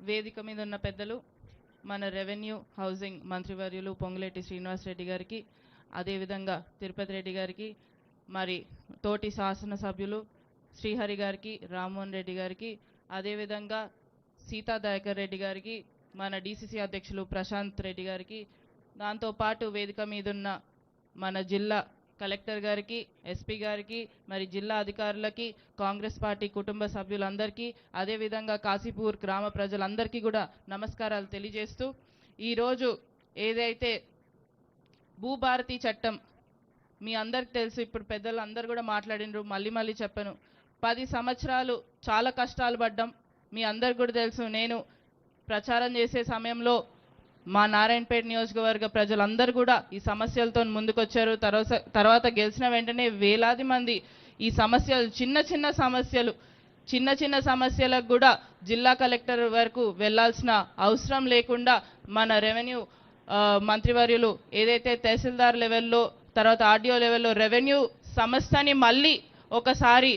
వేదిక మీద ఉన్న పెద్దలు మన రెవెన్యూ హౌసింగ్ మంత్రివర్యులు పొంగులేటి శ్రీనివాస్ రెడ్డి గారికి, అదేవిధంగా తిరుపతి రెడ్డి గారికి, మరి తోటి శాసనసభ్యులు శ్రీహరి గారికి, రామ్మోహన్ రెడ్డి గారికి, అదేవిధంగా సీతా దయాకర్ రెడ్డి గారికి, మన డిసిసి అధ్యక్షులు ప్రశాంత్ రెడ్డి గారికి, దాంతోపాటు వేదిక మీదున్న మన జిల్లా కలెక్టర్ గారికి, ఎస్పీ గారికి, మరి జిల్లా అధికారులకి, కాంగ్రెస్ పార్టీ కుటుంబ సభ్యులందరికీ, అదేవిధంగా కాశీపూర్ గ్రామ ప్రజలందరికీ కూడా నమస్కారాలు తెలియజేస్తూ, ఈరోజు ఏదైతే భూభారతి చట్టం మీ అందరికి తెలుసు, ఇప్పుడు పెద్దలు అందరు కూడా మాట్లాడినరు, మళ్ళీ చెప్పను. 10 సంవత్సరాలు చాలా కష్టాలు పడ్డాం, మీ అందరికి కూడా తెలుసు. నేను ప్రచారం చేసే సమయంలో మా నారాయణపేట నియోజకవర్గ ప్రజలందరూ కూడా ఈ సమస్యలతో ముందుకొచ్చారు. తర్వాత గెలిచిన వెంటనే వేలాది మంది ఈ సమస్యలు చిన్న సమస్యలకు కూడా జిల్లా కలెక్టర్ వరకు వెళ్లాల్సిన అవసరం లేకుండా మన రెవెన్యూ మంత్రివర్యులు ఏదైతే తహసీల్దార్ లెవెల్లో, తర్వాత ఆర్డీఓ లెవెల్లో రెవెన్యూ సంస్థని మళ్ళీ ఒకసారి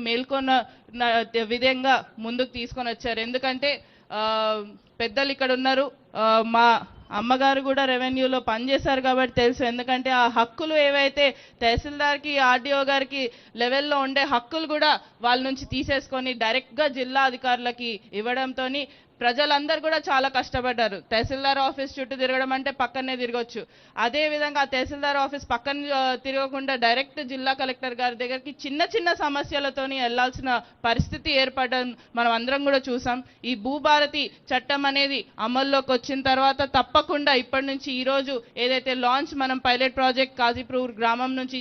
మేల్కొన్న విధంగా ముందుకు తీసుకొని వచ్చారు. ఎందుకంటే పెద్దలు ఇక్కడ ఉన్నారు, మా అమ్మగారు కూడా రెవెన్యూలో పనిచేశారు కాబట్టి తెలుసు. ఎందుకంటే ఆ హక్కులు ఏవైతే తహసీల్దార్కి, ఆర్డీఓ గారికి లెవెల్లో ఉండే హక్కులు కూడా వాళ్ళ నుంచి తీసేసుకొని డైరెక్ట్గా జిల్లా అధికారులకి ఇవ్వడంతో ప్రజలందరూ కూడా చాలా కష్టపడ్డారు. తహసీల్దార్ ఆఫీస్ చుట్టూ తిరగడం అంటే పక్కనే తిరగచ్చు, అదేవిధంగా ఆ తహసీల్దార్ ఆఫీస్ పక్కన తిరగకుండా డైరెక్ట్ జిల్లా కలెక్టర్ గారి దగ్గరికి చిన్న సమస్యలతోని వెళ్లాల్సిన పరిస్థితి ఏర్పడడం మనం అందరం కూడా చూసాం. ఈ భూభారతి చట్టం అనేది అమల్లోకి వచ్చిన తర్వాత తప్పకుండా ఇప్పటి నుంచి ఈరోజు ఏదైతే లాంచ్ మనం పైలట్ ప్రాజెక్ట్ కాజీపూర్ గ్రామం నుంచి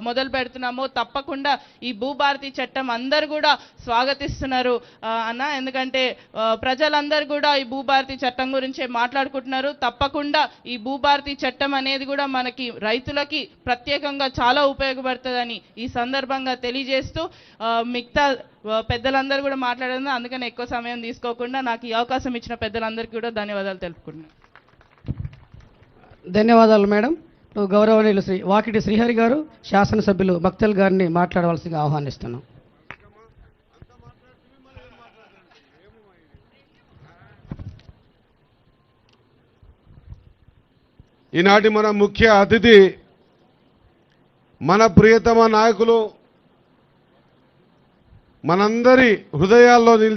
మొదలు పెడుతున్నామో తప్పకుండా ఈ భూభారతి చట్టం అందరు కూడా స్వాగతిస్తున్నారు అన్న. ఎందుకంటే ప్రజలందరూ కూడా ఈ భూభారతి చట్టం గురించే మాట్లాడుకుంటున్నారు. తప్పకుండా ఈ భూభారతి చట్టం అనేది కూడా మనకి రైతులకి ప్రత్యేకంగా చాలా ఉపయోగపడుతుందని ఈ సందర్భంగా తెలియజేస్తూ, మిగతా పెద్దలందరూ కూడా మాట్లాడారు, అందుకని ఎక్కువ సమయం తీసుకోకుండా నాకు ఈ అవకాశం ఇచ్చిన పెద్దలందరికీ కూడా ధన్యవాదాలు తెలుపుకుంటున్నాను. ధన్యవాదాలు మేడం. గౌరవనీయులు వాకిటి శ్రీహరి గారు, శాసనసభ్యులు భక్తల్ గారిని మాట్లాడవలసిందిగా ఆహ్వానిస్తున్నాం. ఈనాటి మన ముఖ్య అతిథి మన ప్రియతమ నాయకులు, మనందరి హృదయాల్లో